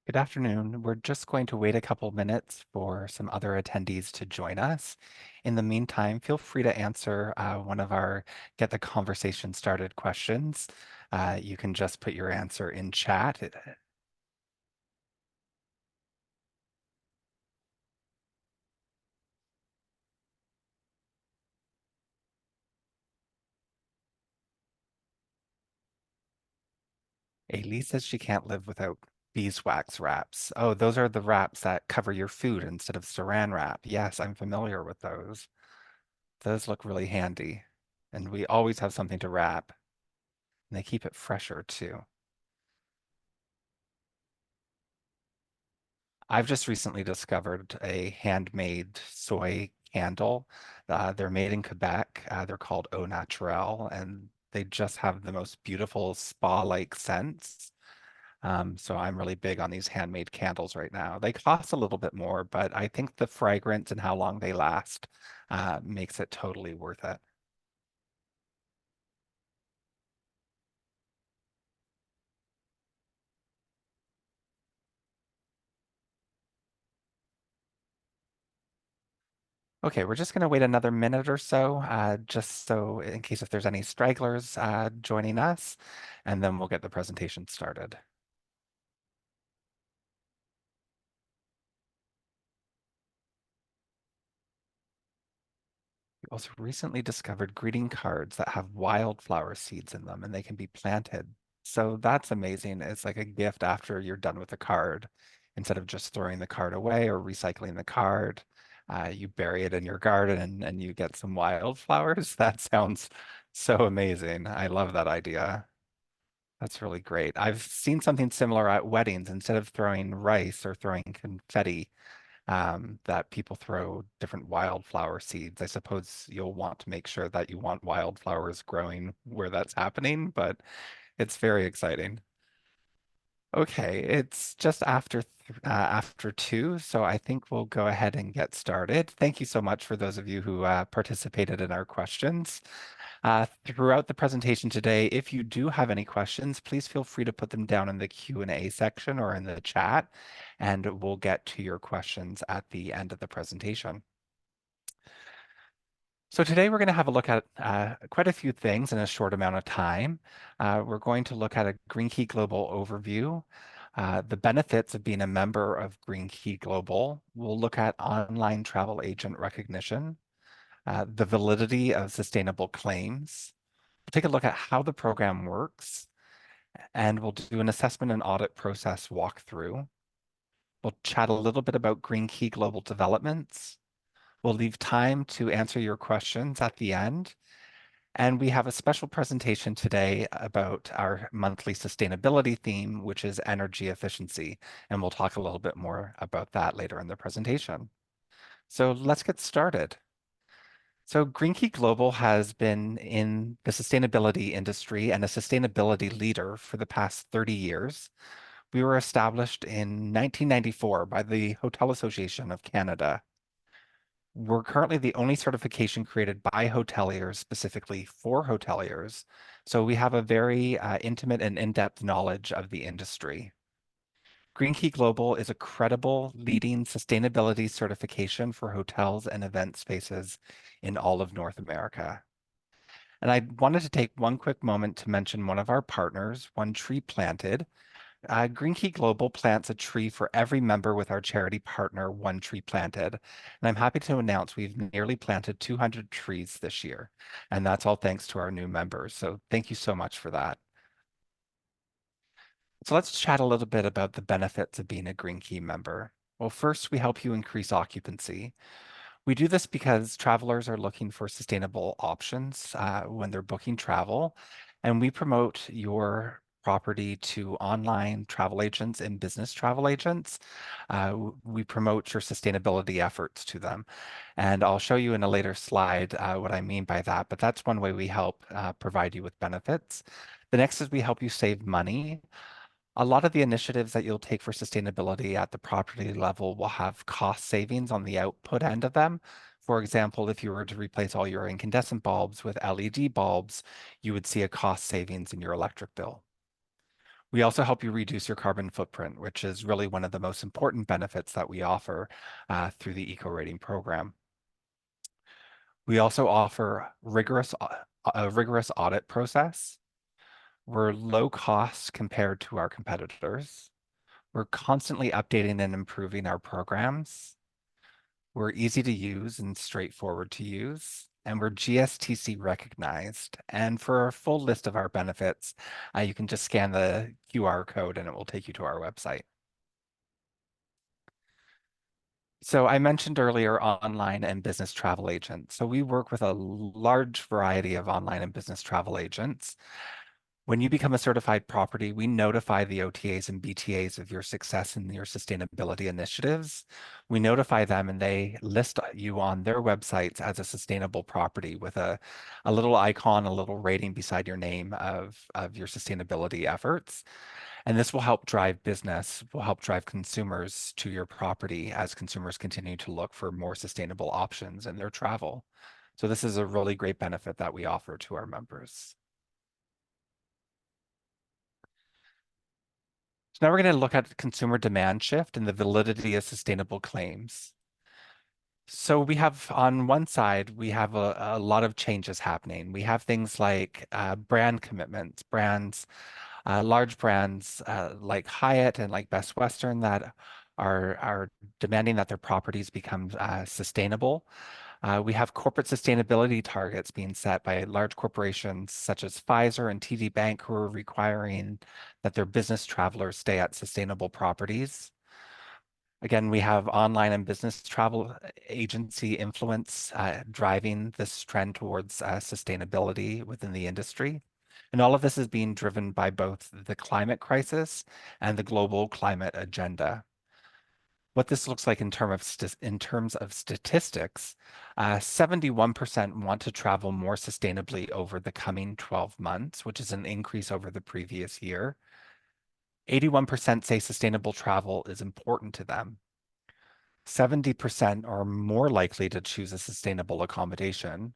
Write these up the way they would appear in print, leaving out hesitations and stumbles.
Good afternoon. We're just going to wait a couple minutes for some other attendees to join us. In the meantime, feel free to answer one of our get the conversation started questions. You can just put your answer in chat. Aileigh says she can't live without beeswax wraps. Oh, those are the wraps that cover your food instead of saran wrap. Yes, I'm familiar with those. Those look really handy. And we always have something to wrap. And they keep it fresher too. I've just recently discovered a handmade soy candle. They're made in Quebec. They're called Au Naturel, and they just have the most beautiful spa-like scents. So I'm really big on these handmade candles right now. They cost a little bit more, but I think the fragrance and how long they last makes it totally worth it. Okay, we're just going to wait another minute or so, just so in case if there's any stragglers joining us, and then we'll get the presentation started. We also recently discovered greeting cards that have wildflower seeds in them and they can be planted. So that's amazing. It's like a gift after you're done with the card. Instead of just throwing the card away or recycling the card, you bury it in your garden and you get some wildflowers. That sounds so amazing. I love that idea. That's really great. I've seen something similar at weddings. Instead of throwing rice or throwing confetti, that people throw different wildflower seeds. I suppose you'll want to make sure that you want wildflowers growing where that's happening, but it's very exciting. Okay, it's just after 2, so I think we'll go ahead and get started. Thank you so much for those of you who participated in our questions. Throughout the presentation today, if you do have any questions, please feel free to put them down in the Q&A section or in the chat, and we'll get to your questions at the end of the presentation. So today we're going to have a look at quite a few things in a short amount of time. We're going to look at a Green Key Global overview, the benefits of being a member of Green Key Global. We'll look at online travel agent recognition, the validity of sustainable claims. We'll take a look at how the program works, and we'll do an assessment and audit process walkthrough. We'll chat a little bit about Green Key Global developments. We'll leave time to answer your questions at the end. And we have a special presentation today about our monthly sustainability theme, which is energy efficiency. And we'll talk a little bit more about that later in the presentation. So let's get started. So Green Key Global has been in the sustainability industry and a sustainability leader for the past 30 years. We were established in 1994 by the Hotel Association of Canada. We're currently the only certification created by hoteliers specifically for hoteliers. So we have a very intimate and in-depth knowledge of the industry. Green Key Global is a credible leading sustainability certification for hotels and event spaces in all of North America. And I wanted to take one quick moment to mention one of our partners, One Tree Planted. Green Key Global plants a tree for every member with our charity partner, One Tree Planted. And I'm happy to announce we've nearly planted 200 trees this year. And that's all thanks to our new members. So thank you so much for that. So let's chat a little bit about the benefits of being a Green Key member. Well, first, we help you increase occupancy. We do this because travelers are looking for sustainable options when they're booking travel, and we promote your property to online travel agents and business travel agents. We promote your sustainability efforts to them. And I'll show you in a later slide what I mean by that, but that's one way we help provide you with benefits. The next is we help you save money. A lot of the initiatives that you'll take for sustainability at the property level will have cost savings on the output end of them. For example, if you were to replace all your incandescent bulbs with LED bulbs, you would see a cost savings in your electric bill. We also help you reduce your carbon footprint, which is really one of the most important benefits that we offer through the eco rating program. We also offer a rigorous audit process. We're low cost compared to our competitors. We're constantly updating and improving our programs. We're easy to use and straightforward to use. And we're GSTC recognized. And for a full list of our benefits, you can just scan the QR code and it will take you to our website. So I mentioned earlier online and business travel agents. So we work with a large variety of online and business travel agents. When you become a certified property, we notify the OTAs and BTAs of your success in your sustainability initiatives. We notify them and they list you on their websites as a sustainable property with a little icon, a little rating beside your name of your sustainability efforts. And this will help drive business, will help drive consumers to your property as consumers continue to look for more sustainable options in their travel. So this is a really great benefit that we offer to our members. So now we're going to look at consumer demand shift and the validity of sustainable claims. So we have on one side, we have a lot of changes happening. We have things like brand commitments, large brands like Hyatt and like Best Western that are demanding that their properties become sustainable. We have corporate sustainability targets being set by large corporations such as Pfizer and TD Bank who are requiring that their business travelers stay at sustainable properties. Again, we have online and business travel agency influence driving this trend towards sustainability within the industry. And all of this is being driven by both the climate crisis and the global climate agenda. What this looks like in terms of statistics, 71% want to travel more sustainably over the coming 12 months, which is an increase over the previous year. 81% say sustainable travel is important to them. 70% are more likely to choose a sustainable accommodation,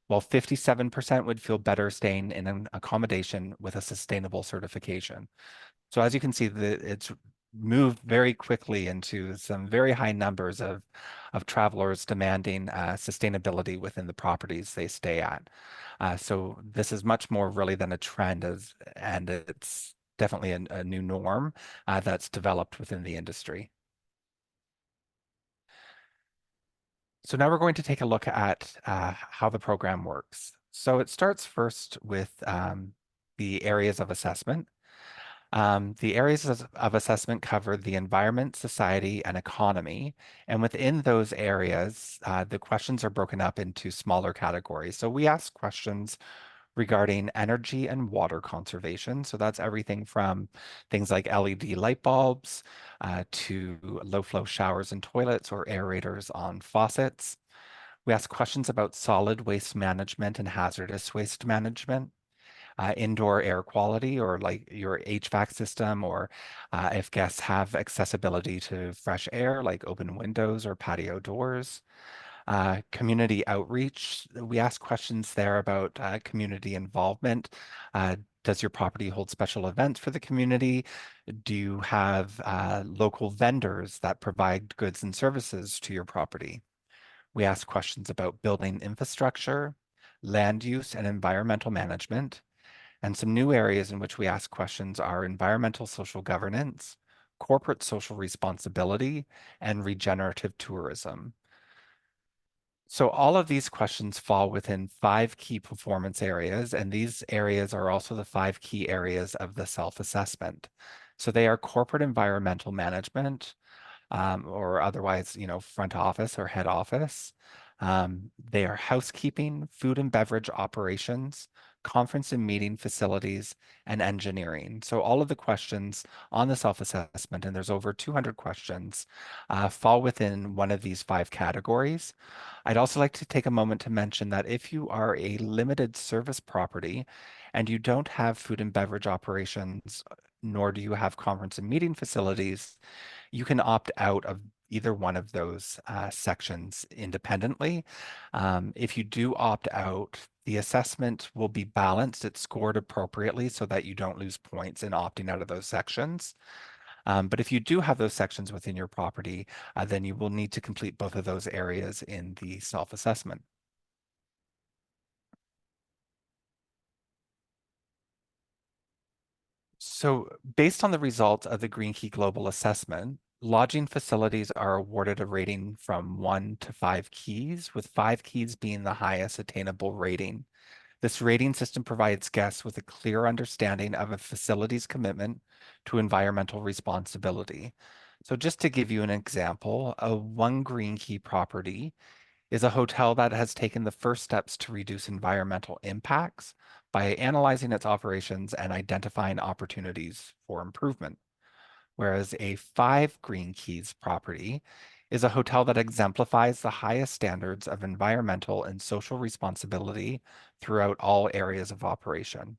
while 57% would feel better staying in an accommodation with a sustainable certification. So as you can see, it's moved very quickly into some very high numbers of travelers demanding sustainability within the properties they stay at. So this is much more really than a trend, and it's definitely a new norm that's developed within the industry. So now we're going to take a look at how the program works. So it starts first with the areas of assessment. The areas of assessment cover the environment, society, and economy. And within those areas, the questions are broken up into smaller categories. So we ask questions regarding energy and water conservation. So that's everything from things like LED light bulbs to low flow showers and toilets or aerators on faucets. We ask questions about solid waste management and hazardous waste management. Indoor air quality or like your HVAC system, or if guests have accessibility to fresh air, like open windows or patio doors. Community outreach, we ask questions there about community involvement. Does your property hold special events for the community? Do you have local vendors that provide goods and services to your property? We ask questions about building infrastructure, land use, and environmental management. And some new areas in which we ask questions are environmental social governance, corporate social responsibility, and regenerative tourism. So all of these questions fall within 5 key performance areas, and these areas are also the 5 key areas of the self-assessment. So they are corporate environmental management, or otherwise, front office or head office. They are housekeeping, food and beverage operations, conference and meeting facilities, and engineering. So all of the questions on the self-assessment, and there's over 200 questions, fall within one of these 5 categories. I'd also like to take a moment to mention that if you are a limited service property and you don't have food and beverage operations, nor do you have conference and meeting facilities, you can opt out of either one of those sections independently. If you do opt out, the assessment will be balanced. It's scored appropriately so that you don't lose points in opting out of those sections. But if you do have those sections within your property, then you will need to complete both of those areas in the self-assessment. So based on the results of the Green Key Global Assessment, lodging facilities are awarded a rating from 1 to 5 keys, with 5 keys being the highest attainable rating. This rating system provides guests with a clear understanding of a facility's commitment to environmental responsibility. So just to give you an example, a 1 Green Key property is a hotel that has taken the first steps to reduce environmental impacts by analyzing its operations and identifying opportunities for improvement. Whereas a 5 Green Keys property is a hotel that exemplifies the highest standards of environmental and social responsibility throughout all areas of operation.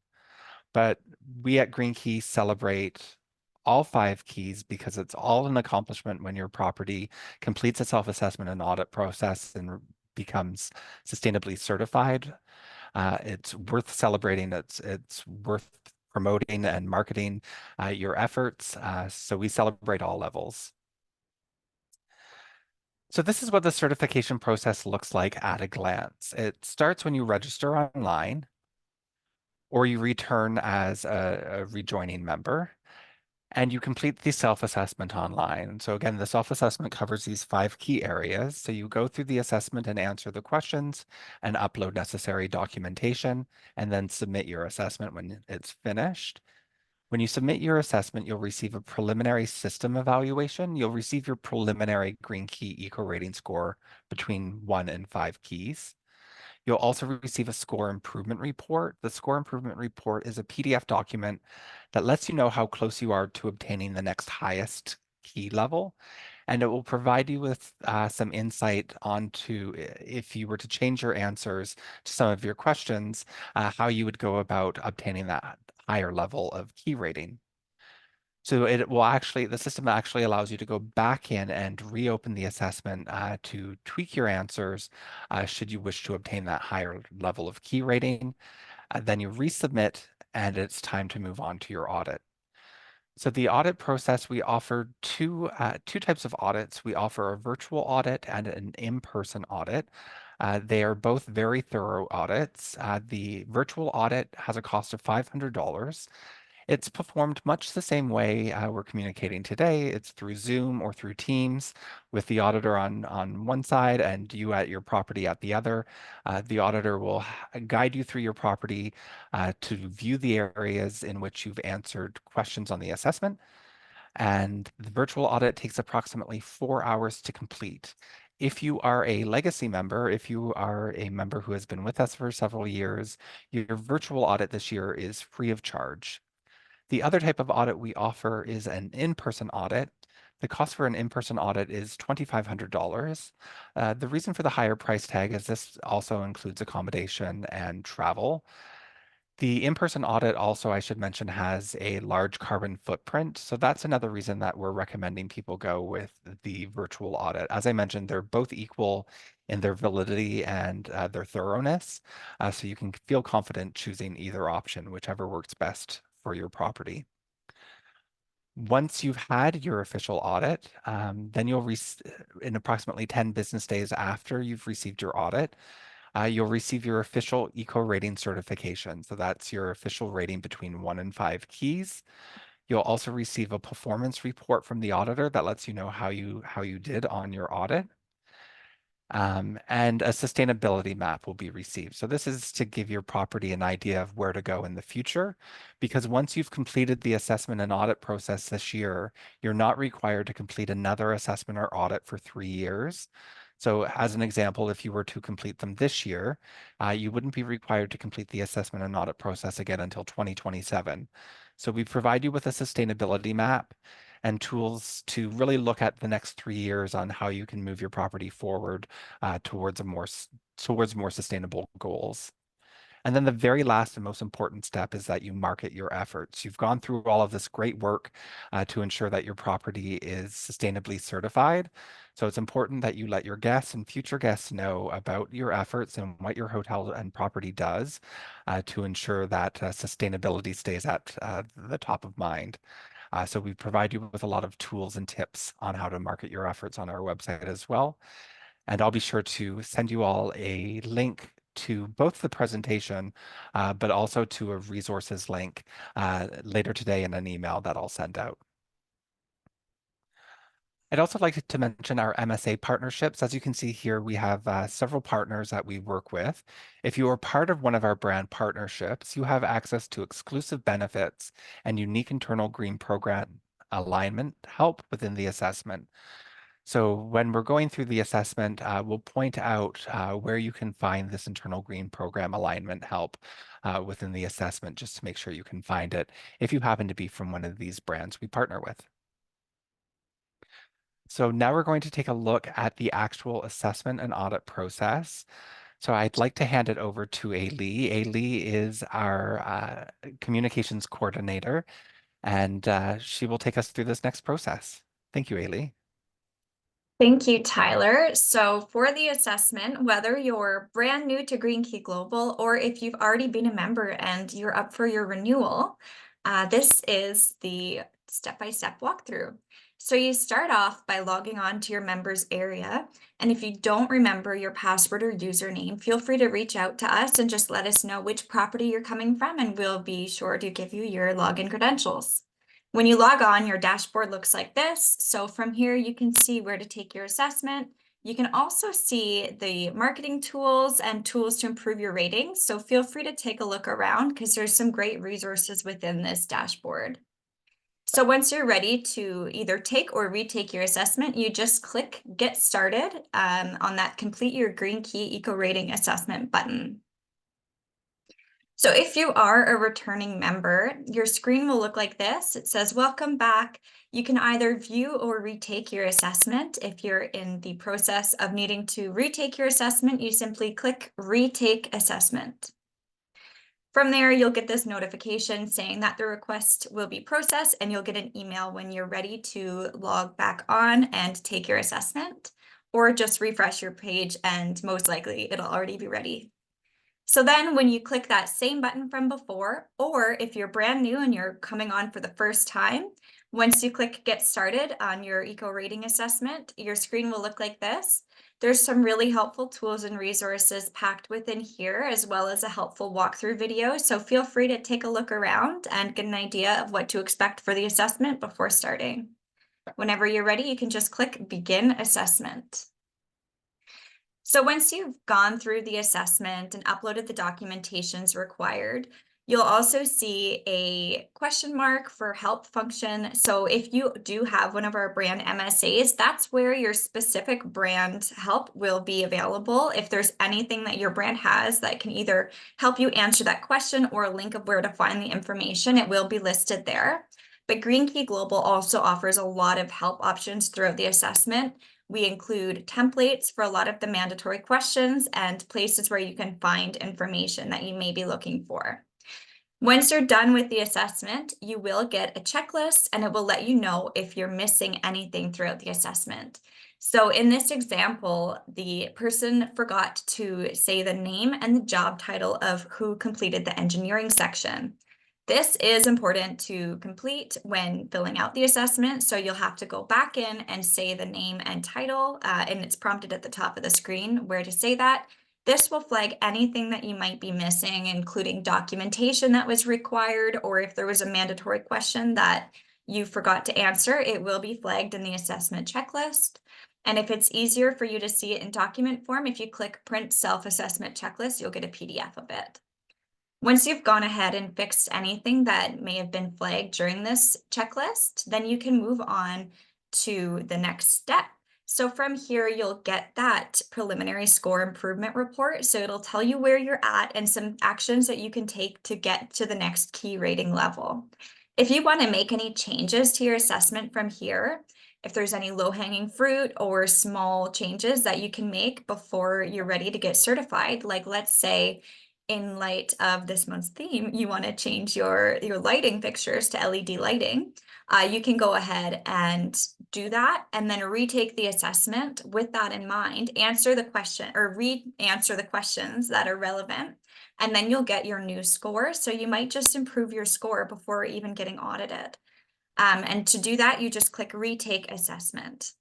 But we at Green Key celebrate all 5 keys because it's all an accomplishment when your property completes a self-assessment and audit process and becomes sustainably certified. It's worth celebrating. It's worth promoting and marketing your efforts. So we celebrate all levels. So this is what the certification process looks like at a glance. It starts when you register online or you return as a rejoining member, and you complete the self-assessment online. So again, the self-assessment covers these 5 key areas. So you go through the assessment and answer the questions and upload necessary documentation, and then submit your assessment when it's finished. When you submit your assessment, you'll receive a preliminary system evaluation. You'll receive your preliminary Green Key Eco Rating score between 1 and 5 keys. You'll also receive a score improvement report. The score improvement report is a PDF document that lets you know how close you are to obtaining the next highest key level. And it will provide you with some insight onto if you were to change your answers to some of your questions, how you would go about obtaining that higher level of key rating. So it will actually, the system actually allows you to go back in and reopen the assessment to tweak your answers should you wish to obtain that higher level of key rating. Then you resubmit and it's time to move on to your audit. So the audit process, we offer two types of audits. We offer a virtual audit and an in-person audit. They are both very thorough audits. The virtual audit has a cost of $500. It's performed much the same way we're communicating today. It's through Zoom or through Teams with the auditor on one side and you at your property at the other. The auditor will guide you through your property to view the areas in which you've answered questions on the assessment. And the virtual audit takes approximately 4 hours to complete. If you are a legacy member, if you are a member who has been with us for several years, your virtual audit this year is free of charge. The other type of audit we offer is an in-person audit. The cost for an in-person audit is $2,500. The reason for the higher price tag is this also includes accommodation and travel. The in-person audit also, I should mention, has a large carbon footprint. So that's another reason that we're recommending people go with the virtual audit. As I mentioned, they're both equal in their validity and their thoroughness. So you can feel confident choosing either option, whichever works best for your property. Once you've had your official audit, then in approximately 10 business days after you've received your audit, you'll receive your official eco rating certification. So that's your official rating between 1 and 5 keys. You'll also receive a performance report from the auditor that lets you know how you did on your audit. And a sustainability map will be received. So this is to give your property an idea of where to go in the future, because once you've completed the assessment and audit process this year, you're not required to complete another assessment or audit for 3 years. So as an example, if you were to complete them this year, you wouldn't be required to complete the assessment and audit process again until 2027. So we provide you with a sustainability map and tools to really look at the next 3 years on how you can move your property forward towards more sustainable goals. And then the very last and most important step is that you market your efforts. You've gone through all of this great work to ensure that your property is sustainably certified. So it's important that you let your guests and future guests know about your efforts and what your hotel and property does to ensure that sustainability stays at the top of mind. So we provide you with a lot of tools and tips on how to market your efforts on our website as well. And I'll be sure to send you all a link to both the presentation, but also to a resources link later today in an email that I'll send out. I'd also like to mention our MSA partnerships. As you can see here, we have several partners that we work with. If you are part of one of our brand partnerships, you have access to exclusive benefits and unique internal green program alignment help within the assessment. So when we're going through the assessment, we'll point out where you can find this internal green program alignment help within the assessment, just to make sure you can find it if you happen to be from one of these brands we partner with. So now we're going to take a look at the actual assessment and audit process. So I'd like to hand it over to Aileigh. Aileigh is our communications coordinator, and she will take us through this next process. Thank you, Aileigh. Thank you, Tyler. So for the assessment, whether you're brand new to Green Key Global or if you've already been a member and you're up for your renewal, this is the step-by-step walkthrough. So you start off by logging on to your members area. And if you don't remember your password or username, feel free to reach out to us and just let us know which property you're coming from, and we'll be sure to give you your login credentials. When you log on, your dashboard looks like this. So from here, you can see where to take your assessment. You can also see the marketing tools and tools to improve your ratings. So feel free to take a look around because there's some great resources within this dashboard. So once you're ready to either take or retake your assessment, you just click Get Started on that Complete Your Green Key Eco Rating Assessment button. So if you are a returning member, your screen will look like this. It says, welcome back. You can either view or retake your assessment. If you're in the process of needing to retake your assessment, you simply click Retake Assessment. From there, you'll get this notification saying that the request will be processed, and you'll get an email when you're ready to log back on and take your assessment, or just refresh your page and most likely it'll already be ready. So then when you click that same button from before, or if you're brand new and you're coming on for the first time, once you click Get Started on your eco rating assessment, your screen will look like this. There's some really helpful tools and resources packed within here, as well as a helpful walkthrough video. So feel free to take a look around and get an idea of what to expect for the assessment before starting. Whenever you're ready, you can just click Begin Assessment. So once you've gone through the assessment and uploaded the documentations required, you'll also see a question mark for help function. So if you do have one of our brand MSAs, that's where your specific brand help will be available. If there's anything that your brand has that can either help you answer that question or a link of where to find the information, it will be listed there. But Green Key Global also offers a lot of help options throughout the assessment. We include templates for a lot of the mandatory questions and places where you can find information that you may be looking for. Once you're done with the assessment, you will get a checklist, and it will let you know if you're missing anything throughout the assessment. So in this example, the person forgot to say the name and the job title of who completed the engineering section. This is important to complete when filling out the assessment, so you'll have to go back in and say the name and title, and it's prompted at the top of the screen where to say that. This will flag anything that you might be missing, including documentation that was required, or if there was a mandatory question that you forgot to answer, it will be flagged in the assessment checklist. And if it's easier for you to see it in document form, if you click Print Self-Assessment Checklist, you'll get a PDF of it. Once you've gone ahead and fixed anything that may have been flagged during this checklist, then you can move on to the next step. So from here, you'll get that preliminary score improvement report. So it'll tell you where you're at and some actions that you can take to get to the next key rating level. If you want to make any changes to your assessment from here, if there's any low-hanging fruit or small changes that you can make before you're ready to get certified, like let's say in light of this month's theme, you want to change your lighting fixtures to LED lighting, you can go ahead and do that and then retake the assessment with that in mind, answer the question or re-answer the questions that are relevant, and then you'll get your new score. So you might just improve your score before even getting audited. And to do that, you just click retake assessment.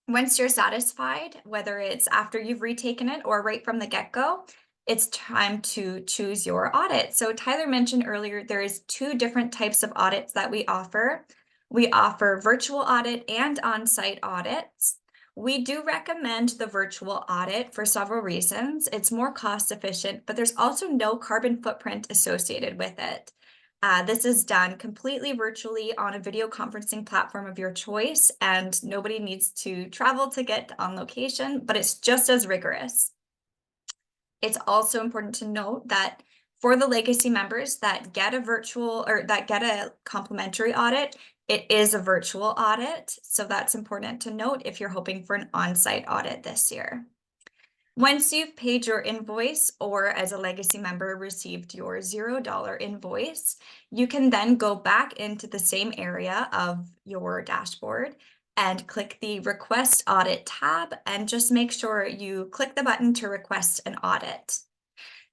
Once you're satisfied, whether it's after you've retaken it or right from the get-go, it's time to choose your audit. So Tyler mentioned earlier, there is two different types of audits that we offer. We offer virtual audit and on-site audits. We do recommend the virtual audit for several reasons. It's more cost efficient, but there's also no carbon footprint associated with it. This is done completely virtually on a video conferencing platform of your choice, and nobody needs to travel to get on location, but it's just as rigorous. It's also important to note that for the legacy members that get a virtual or that get a complimentary audit, it is a virtual audit. So that's important to note if you're hoping for an on-site audit this year. Once you've paid your invoice or as a legacy member received your $0 invoice, you can then go back into the same area of your dashboard and click the Request Audit tab and just make sure you click the button to request an audit.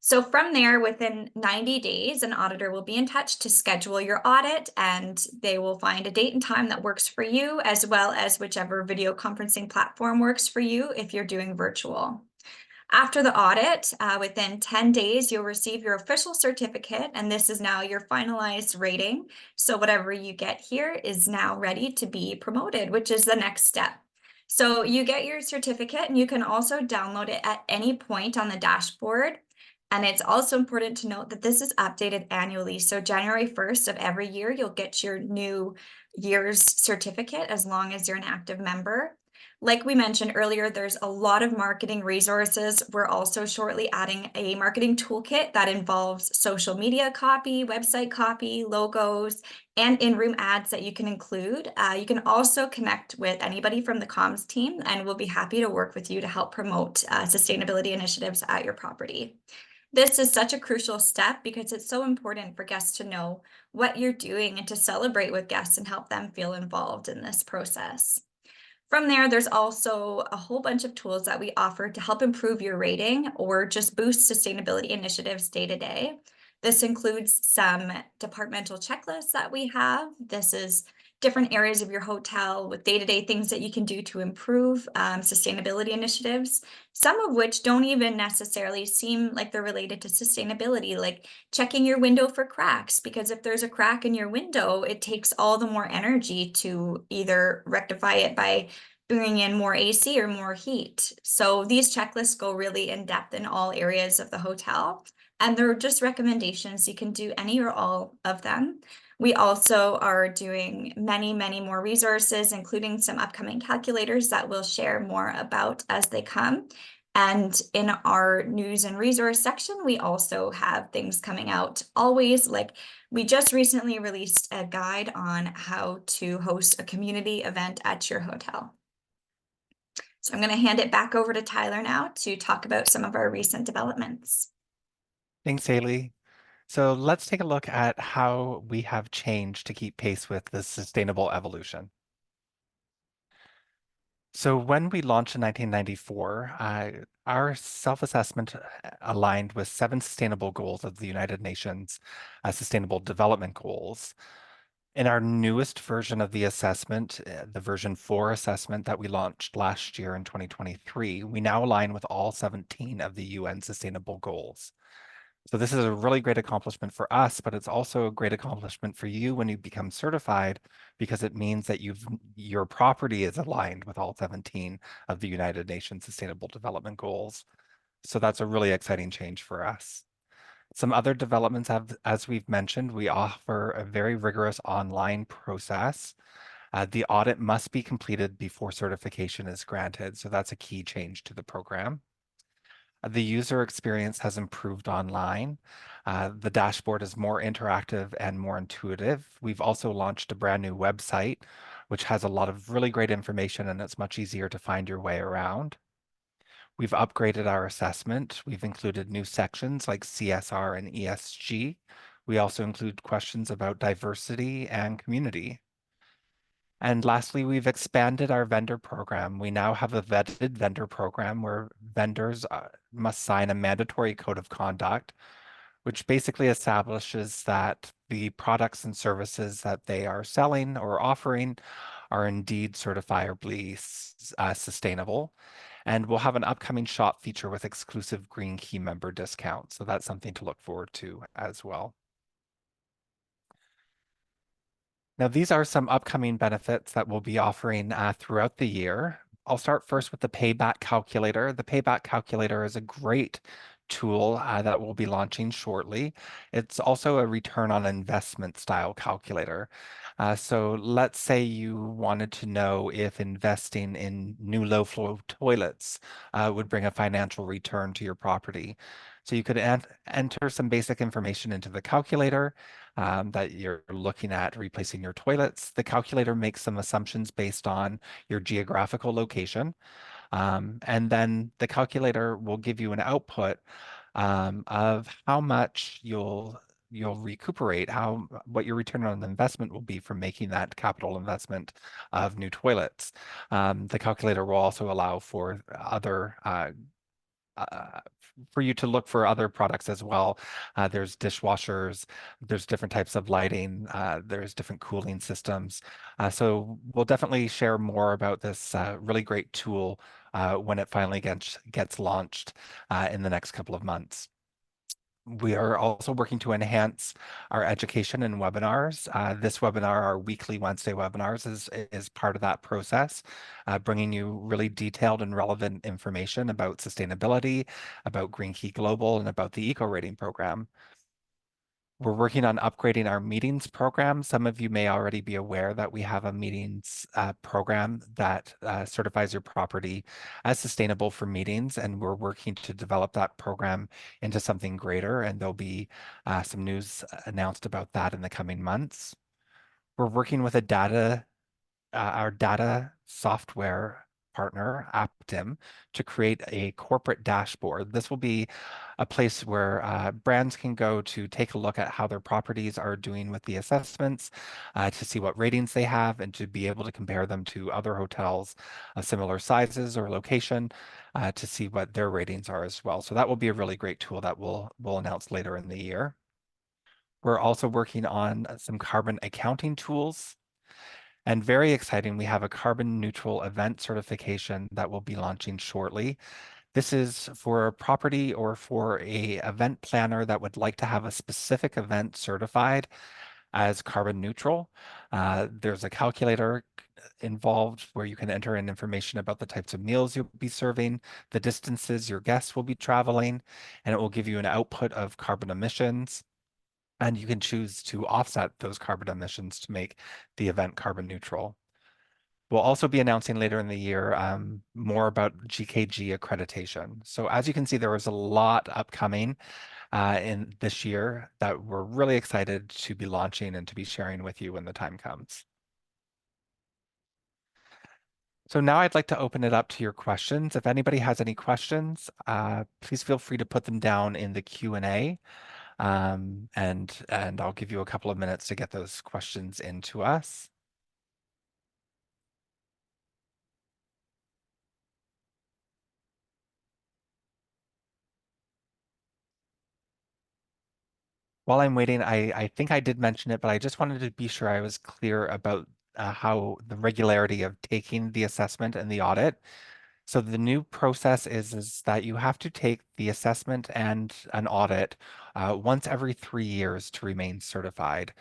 So from there, within 90 days, an auditor will be in touch to schedule your audit, and they will find a date and time that works for you, as well as whichever video conferencing platform works for you if you're doing virtual. After the audit, within 10 days, you'll receive your official certificate, and this is now your finalized rating. So whatever you get here is now ready to be promoted, which is the next step. So you get your certificate, and you can also download it at any point on the dashboard. And it's also important to note that this is updated annually. So January 1st of every year, you'll get your new year's certificate as long as you're an active member. Like we mentioned earlier, there's a lot of marketing resources. We're also shortly adding a marketing toolkit that involves social media copy, website copy, logos, and in-room ads that you can include. You can also connect with anybody from the comms team, and we'll be happy to work with you to help promote sustainability initiatives at your property. This is such a crucial step because it's so important for guests to know what you're doing and to celebrate with guests and help them feel involved in this process. From there, there's also a whole bunch of tools that we offer to help improve your rating or just boost sustainability initiatives day to day. This includes some departmental checklists that we have. This is different areas of your hotel with day-to-day things that you can do to improve sustainability initiatives, some of which don't even necessarily seem like they're related to sustainability, like checking your window for cracks, because if there's a crack in your window, it takes all the more energy to either rectify it by bringing in more AC or more heat. So these checklists go really in depth in all areas of the hotel, and they're just recommendations. You can do any or all of them. We also are doing many, many more resources, including some upcoming calculators that we'll share more about as they come. And in our news and resource section, we also have things coming out always. Like we just recently released a guide on how to host a community event at your hotel. So I'm going to hand it back over to Tyler now to talk about some of our recent developments. Thanks, Aileigh. So let's take a look at how we have changed to keep pace with the sustainable evolution. So when we launched in 1994, our self-assessment aligned with 7 sustainable goals of the United Nations Sustainable Development Goals. In our newest version of the assessment, the version 4 assessment that we launched last year in 2023, we now align with all 17 of the UN Sustainable Goals. So this is a really great accomplishment for us, but it's also a great accomplishment for you when you become certified, because it means that your property is aligned with all 17 of the United Nations Sustainable Development Goals. So that's a really exciting change for us. Some other developments as we've mentioned, we offer a very rigorous online process. The audit must be completed before certification is granted, so that's a key change to the program. The user experience has improved online. The dashboard is more interactive and more intuitive. We've also launched a brand new website, which has a lot of really great information, and it's much easier to find your way around. We've upgraded our assessment. We've included new sections like CSR and ESG. We also include questions about diversity and community. And lastly, we've expanded our vendor program. We now have a vetted vendor program where vendors must sign a mandatory code of conduct, which basically establishes that the products and services that they are selling or offering are indeed certifiably sustainable. And we'll have an upcoming shop feature with exclusive Green Key member discounts. So that's something to look forward to as well. Now, these are some upcoming benefits that we'll be offering throughout the year. I'll start first with the payback calculator. The payback calculator is a great tool that we'll be launching shortly. It's also a return on investment style calculator. So let's say you wanted to know if investing in new low flow toilets would bring a financial return to your property. So you could enter some basic information into the calculator that you're looking at replacing your toilets. The calculator makes some assumptions based on your geographical location. And then the calculator will give you an output of how much you'll recuperate, what your return on investment will be from making that capital investment of new toilets. The calculator will also allow for other uh, for you to look for other products as well. There's dishwashers, there's different types of lighting, there's different cooling systems. So we'll definitely share more about this really great tool when it finally gets launched in the next couple of months. We are also working to enhance our education and webinars. This webinar, our weekly Wednesday webinars, is part of that process, bringing you really detailed and relevant information about sustainability, about Green Key Global, and about the Eco Rating program. We're working on upgrading our meetings program. Some of you may already be aware that we have a meetings program that certifies your property as sustainable for meetings, and we're working to develop that program into something greater, and there'll be some news announced about that in the coming months. We're working with our data software partner, Aptim, to create a corporate dashboard. This will be a place where brands can go to take a look at how their properties are doing with the assessments, to see what ratings they have, and to be able to compare them to other hotels of similar sizes or location to see what their ratings are as well. So that will be a really great tool that we'll announce later in the year. We're also working on some carbon accounting tools. And very exciting, we have a carbon neutral event certification that will be launching shortly. This is for a property or for a event planner that would like to have a specific event certified as carbon neutral. There's a calculator involved where you can enter in information about the types of meals you'll be serving, the distances your guests will be traveling, and it will give you an output of carbon emissions. And you can choose to offset those carbon emissions to make the event carbon neutral. We'll also be announcing later in the year more about GKG accreditation. So as you can see, there was a lot upcoming in this year that we're really excited to be launching and to be sharing with you when the time comes. So now I'd like to open it up to your questions. If anybody has any questions, please feel free to put them down in the Q&A. And I'll give you a couple of minutes to get those questions into us. While I'm waiting, I think I did mention it, but I just wanted to be sure I was clear about how the regularity of taking the assessment and the audit. So the new process is that you have to take the assessment and an audit once every 3 years to remain certified.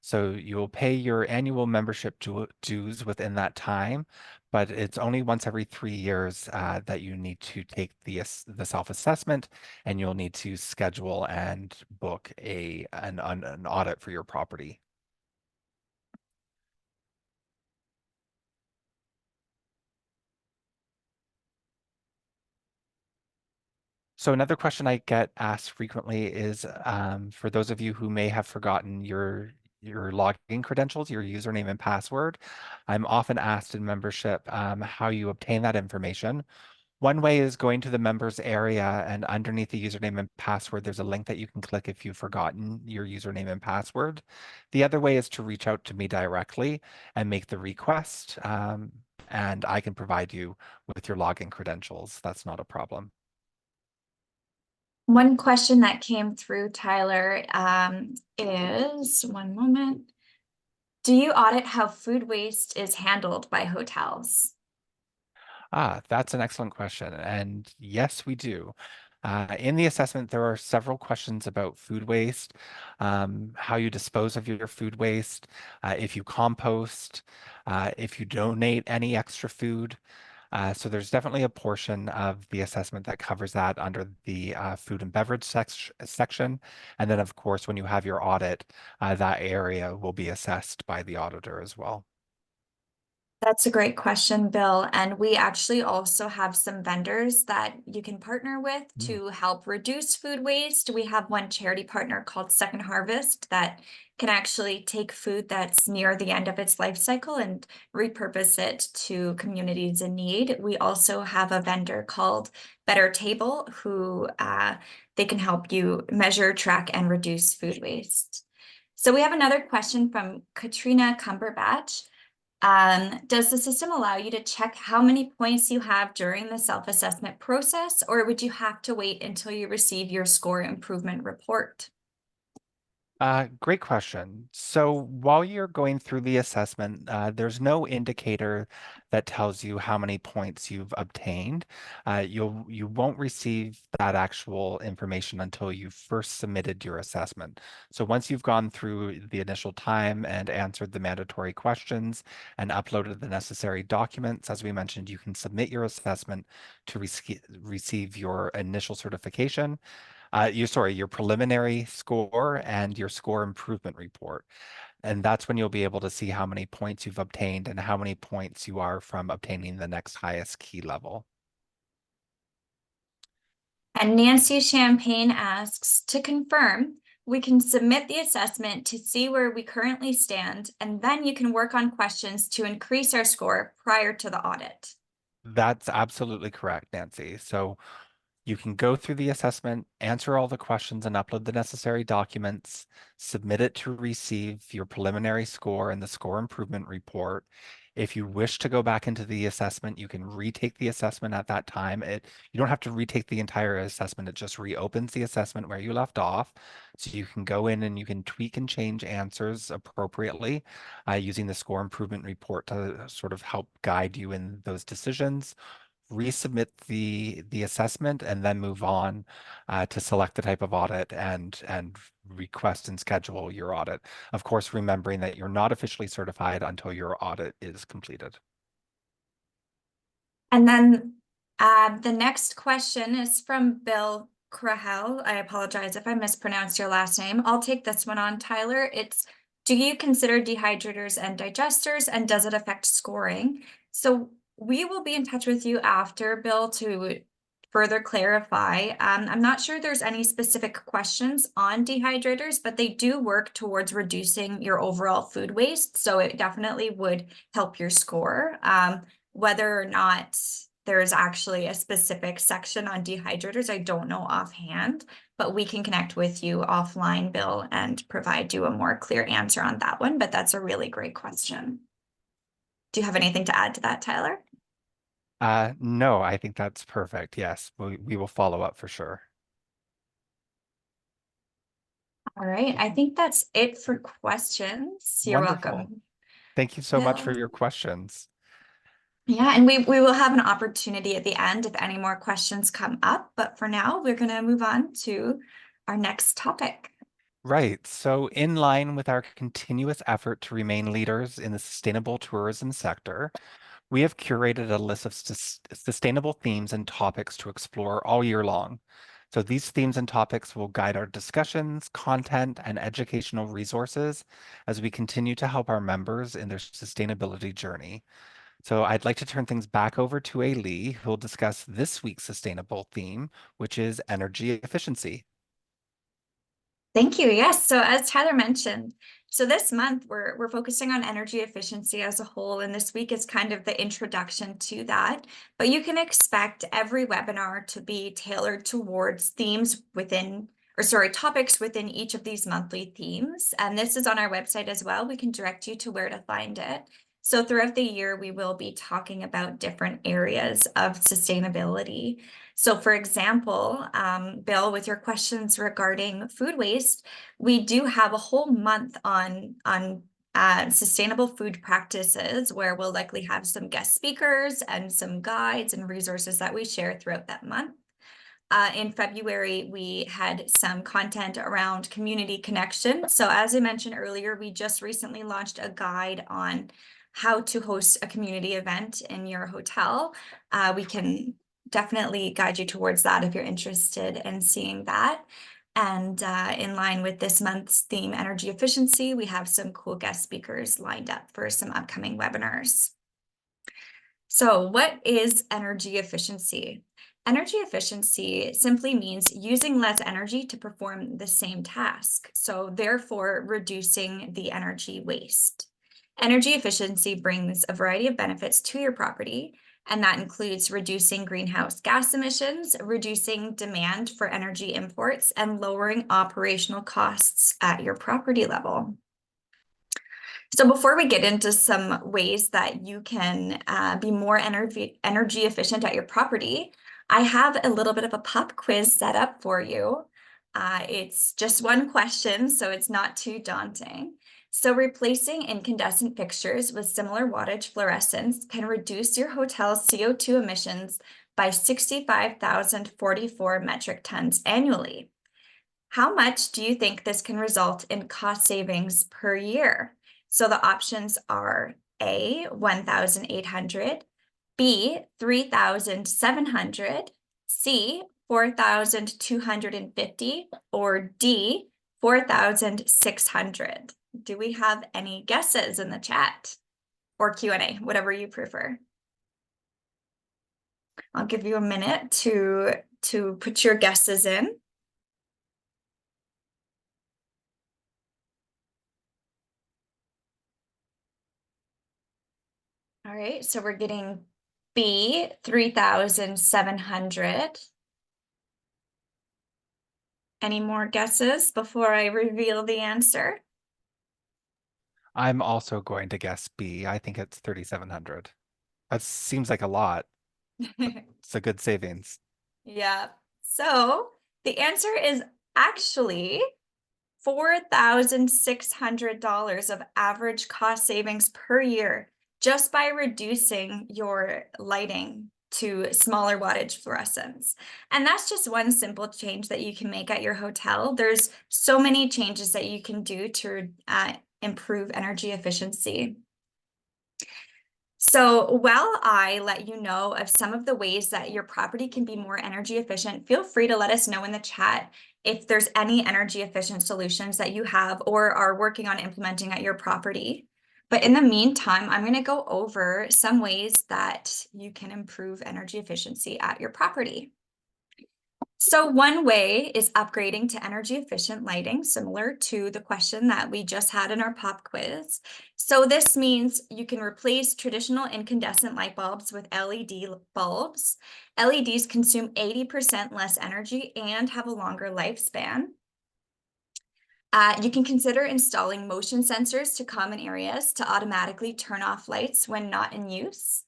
So you will pay your annual membership dues within that time, but it's only once every 3 years that you need to take the self-assessment, and you'll need to schedule and book an audit for your property. So another question I get asked frequently is for those of you who may have forgotten your login credentials, your username and password. I'm often asked in membership how you obtain that information. One way is going to the members area, and underneath the username and password, there's a link that you can click if you've forgotten your username and password. The other way is to reach out to me directly and make the request, and I can provide you with your login credentials. That's not a problem. One question that came through, Tyler, is one moment. Do you audit how food waste is handled by hotels? That's an excellent question. And yes, we do. In the assessment, there are several questions about food waste, how you dispose of your food waste, if you compost, if you donate any extra food. So there's definitely a portion of the assessment that covers that under the food and beverage section. And then, of course, when you have your audit, that area will be assessed by the auditor as well. That's a great question, Bill. And we actually also have some vendors that you can partner with Mm. to help reduce food waste. We have one charity partner called Second Harvest that can actually take food that's near the end of its life cycle and repurpose it to communities in need. We also have a vendor called Better Table who they can help you measure, track, and reduce food waste. So we have another question from Katrina Cumberbatch. Does the system allow you to check how many points you have during the self-assessment process, or would you have to wait until you receive your score improvement report? Great question. So while you're going through the assessment, there's no indicator that tells you how many points you've obtained. You won't receive that actual information until you've first submitted your assessment. So once you've gone through the initial time and answered the mandatory questions and uploaded the necessary documents, as we mentioned, you can submit your assessment to receive your initial certification, your preliminary score and your score improvement report. And that's when you'll be able to see how many points you've obtained and how many points you are from obtaining the next highest key level. And Nancy Champagne asks, to confirm, we can submit the assessment to see where we currently stand, and then you can work on questions to increase our score prior to the audit. That's absolutely correct, Nancy. So you can go through the assessment, answer all the questions, and upload the necessary documents, submit it to receive your preliminary score and the score improvement report. If you wish to go back into the assessment, you can retake the assessment at that time. You don't have to retake the entire assessment. It just reopens the assessment where you left off. So you can go in and you can tweak and change answers appropriately using the score improvement report to sort of help guide you in those decisions, resubmit the assessment, and then move on to select the type of audit and request and schedule your audit. Of course, remembering that you're not officially certified until your audit is completed. And then the next question is from Bill Krahel. I apologize if I mispronounced your last name. I'll take this one on, Tyler. It's, do you consider dehydrators and digesters, and does it affect scoring? So we will be in touch with you after, Bill, to further clarify. I'm not sure there's any specific questions on dehydrators, but they do work towards reducing your overall food waste. So it definitely would help your score. Whether or not there's actually a specific section on dehydrators, I don't know offhand, but we can connect with you offline, Bill, and provide you a more clear answer on that one. But that's a really great question. Do you have anything to add to that, Tyler? No, I think that's perfect. Yes, we will follow up for sure. All right, I think that's it for questions. You're Wonderful. welcome, Thank you so much for Bill. your questions. Yeah, and we will have an opportunity at the end if any more questions come up. But for now, we're going to move on to our next topic. Right. So, in line with our continuous effort to remain leaders in the sustainable tourism sector, we have curated a list of sustainable themes and topics to explore all year long. So, these themes and topics will guide our discussions, content, and educational resources as we continue to help our members in their sustainability journey. So, I'd like to turn things back over to Aileigh, who will discuss this week's sustainable theme, which is energy efficiency. Thank you. Yes. So as Tyler mentioned, So this month we're focusing on energy efficiency as a whole, and this week is kind of the introduction to that. But you can expect every webinar to be tailored towards themes within, or sorry, topics within each of these monthly themes. And this is on our website as well. We can direct you to where to find it. So throughout the year, we will be talking about different areas of sustainability. So for example, Bill, with your questions regarding food waste, we do have a whole month on sustainable food practices, where we'll likely have some guest speakers and some guides and resources that we share throughout that month. In February, we had some content around community connection. So as I mentioned earlier, we just recently launched a guide on how to host a community event in your hotel. We can definitely guide you towards that if you're interested in seeing that. And in line with this month's theme, energy efficiency, we have some cool guest speakers lined up for some upcoming webinars. So what is energy efficiency? Energy efficiency simply means using less energy to perform the same task, so therefore reducing the energy waste. Energy efficiency brings a variety of benefits to your property, and that includes reducing greenhouse gas emissions, reducing demand for energy imports, and lowering operational costs at your property level. So before we get into some ways that you can be more energy efficient at your property, I have a little bit of a pop quiz set up for you. It's just one question, so it's not too daunting. So replacing incandescent fixtures with similar wattage fluorescents can reduce your hotel's CO2 emissions by 65,044 metric tons annually. How much do you think this can result in cost savings per year? So the options are A, 1,800, B, 3,700, C, 4,250, or D, 4,600. Do we have any guesses in the chat or Q&A, whatever you prefer? I'll give you a minute to put your guesses in. All right, so we're getting B, 3,700. Any more guesses before I reveal the answer? I'm also going to guess B. I think it's 3,700. That seems like a lot. It's a good savings. Yeah. So the answer is actually $4,600 of average cost savings per year just by reducing your lighting to smaller wattage fluorescents. And that's just one simple change that you can make at your hotel. There's so many changes that you can do to improve energy efficiency. So while I let you know of some of the ways that your property can be more energy efficient, feel free to let us know in the chat if there's any energy efficient solutions that you have or are working on implementing at your property. But in the meantime, I'm going to go over some ways that you can improve energy efficiency at your property. So one way is upgrading to energy efficient lighting, similar to the question that we just had in our pop quiz. So this means you can replace traditional incandescent light bulbs with LED bulbs. LEDs consume 80% less energy and have a longer lifespan. You can consider installing motion sensors to common areas to automatically turn off lights when not in use.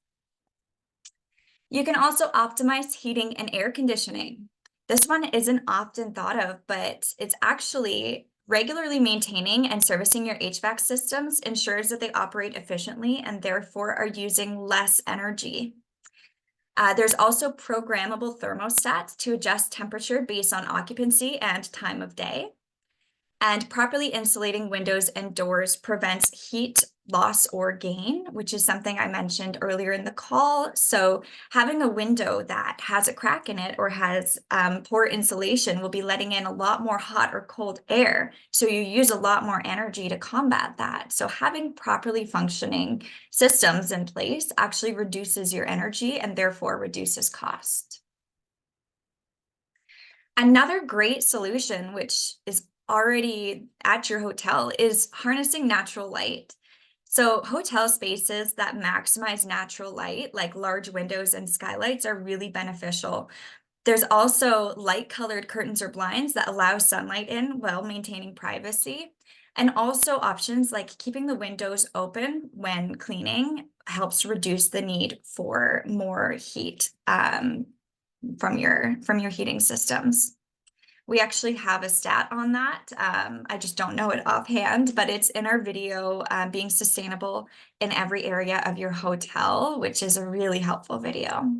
You can also optimize heating and air conditioning. This one isn't often thought of, but it's actually regularly maintaining and servicing your HVAC systems ensures that they operate efficiently and therefore are using less energy. There's also programmable thermostats to adjust temperature based on occupancy and time of day. And properly insulating windows and doors prevents heat loss or gain, which is something I mentioned earlier in the call. So having a window that has a crack in it or has poor insulation will be letting in a lot more hot or cold air. So you use a lot more energy to combat that. So having properly functioning systems in place actually reduces your energy and therefore reduces cost. Another great solution, which is already at your hotel is harnessing natural light. So hotel spaces that maximize natural light, like large windows and skylights, are really beneficial. There's also light-colored curtains or blinds that allow sunlight in while maintaining privacy. And also options like keeping the windows open when cleaning helps reduce the need for more heat from your heating systems. We actually have a stat on that. I just don't know it offhand, but it's in our video, Being Sustainable in Every Area of Your Hotel, which is a really helpful video.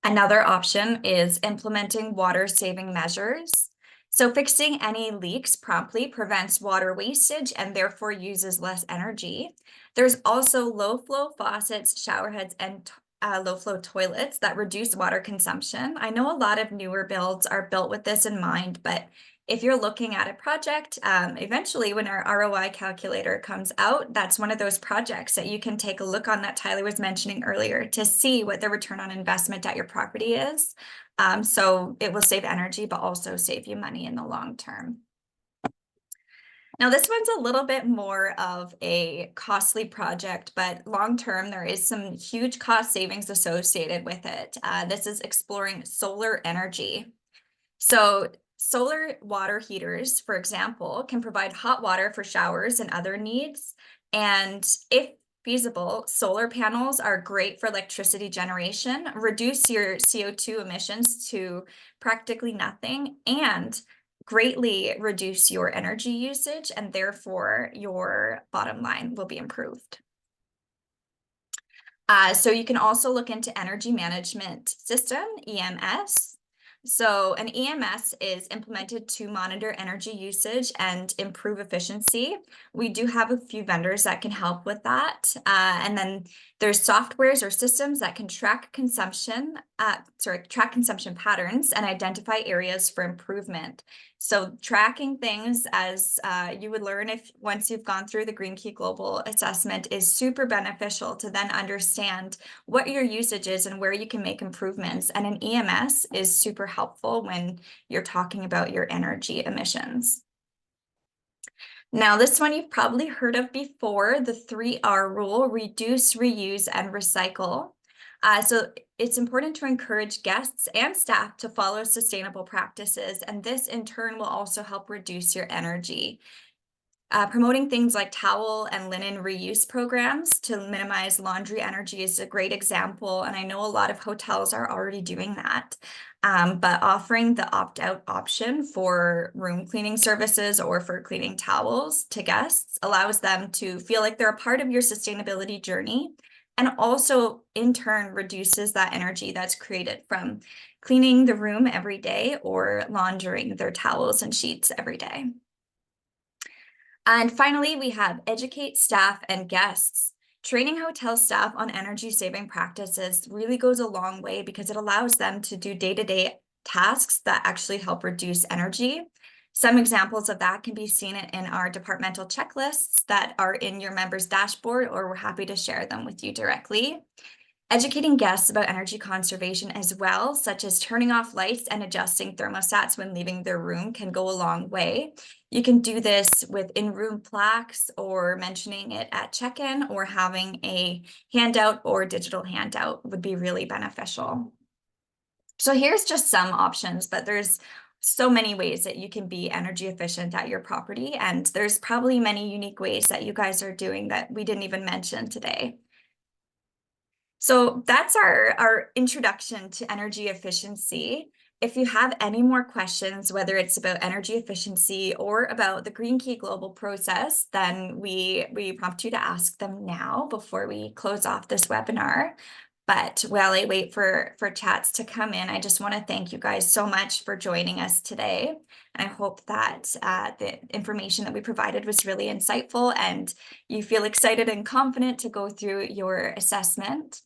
Another option is implementing water-saving measures. So fixing any leaks promptly prevents water wastage and therefore uses less energy. There's also low-flow faucets, shower heads, and low-flow toilets that reduce water consumption. I know a lot of newer builds are built with this in mind, but if you're looking at a project, eventually when our ROI calculator comes out, that's one of those projects that you can take a look on that Tyler was mentioning earlier to see what the return on investment at your property is. So it will save energy, but also save you money in the long term. Now, this one's a little bit more of a costly project, but long-term, there is some huge cost savings associated with it. This is exploring solar energy. So solar water heaters, for example, can provide hot water for showers and other needs. And if feasible, solar panels are great for electricity generation, reduce your CO2 emissions to practically nothing, and greatly reduce your energy usage, and therefore your bottom line will be improved. So you can also look into energy management system, EMS. So an EMS is implemented to monitor energy usage and improve efficiency. We do have a few vendors that can help with that. And then there's softwares or systems that can track consumption patterns and identify areas for improvement. So tracking things, as you would learn if once you've gone through the Green Key Global assessment, is super beneficial to then understand what your usage is and where you can make improvements. And an EMS is super helpful when you're talking about your energy emissions. Now, this one you've probably heard of before, the 3R rule: reduce, reuse, and recycle. So it's important to encourage guests and staff to follow sustainable practices, and this in turn will also help reduce your energy. Promoting things like towel and linen reuse programs to minimize laundry energy is a great example, and I know a lot of hotels are already doing that. But offering the opt-out option for room cleaning services or for cleaning towels to guests allows them to feel like they're a part of your sustainability journey, and also in turn reduces that energy that's created from cleaning the room every day or laundering their towels and sheets every day. And finally, we have educate staff and guests. Training hotel staff on energy saving practices really goes a long way because it allows them to do day-to-day tasks that actually help reduce energy. Some examples of that can be seen in our departmental checklists that are in your members' dashboard, or we're happy to share them with you directly. Educating guests about energy conservation as well, such as turning off lights and adjusting thermostats when leaving their room, can go a long way. You can do this with in-room plaques or mentioning it at check-in, or having a handout or digital handout would be really beneficial. So here's just some options, but there's so many ways that you can be energy efficient at your property, and there's probably many unique ways that you guys are doing that we didn't even mention today. So that's our introduction to energy efficiency. If you have any more questions, whether it's about energy efficiency or about the Green Key Global process, then we prompt you to ask them now before we close off this webinar. But while I wait for chats to come in, I just want to thank you guys so much for joining us today. And I hope that the information that we provided was really insightful and you feel excited and confident to go through your assessment.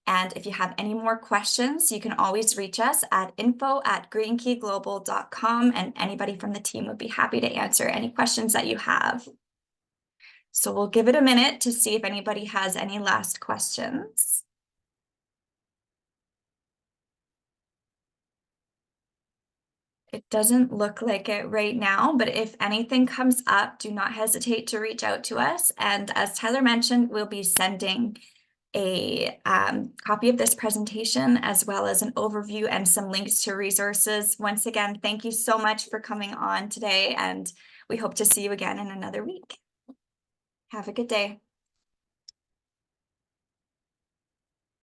And if you have any more questions, you can always reach us at info@greenkeyglobal.com, and anybody from the team would be happy to answer any questions that you have. So we'll give it a minute to see if anybody has any last questions. It doesn't look like it right now, but if anything comes up, do not hesitate to reach out to us. And as Tyler mentioned, we'll be sending a copy of this presentation as well as an overview and some links to resources. Once again, thank you so much for coming on today, and we hope to see you again in another week. Have a good day.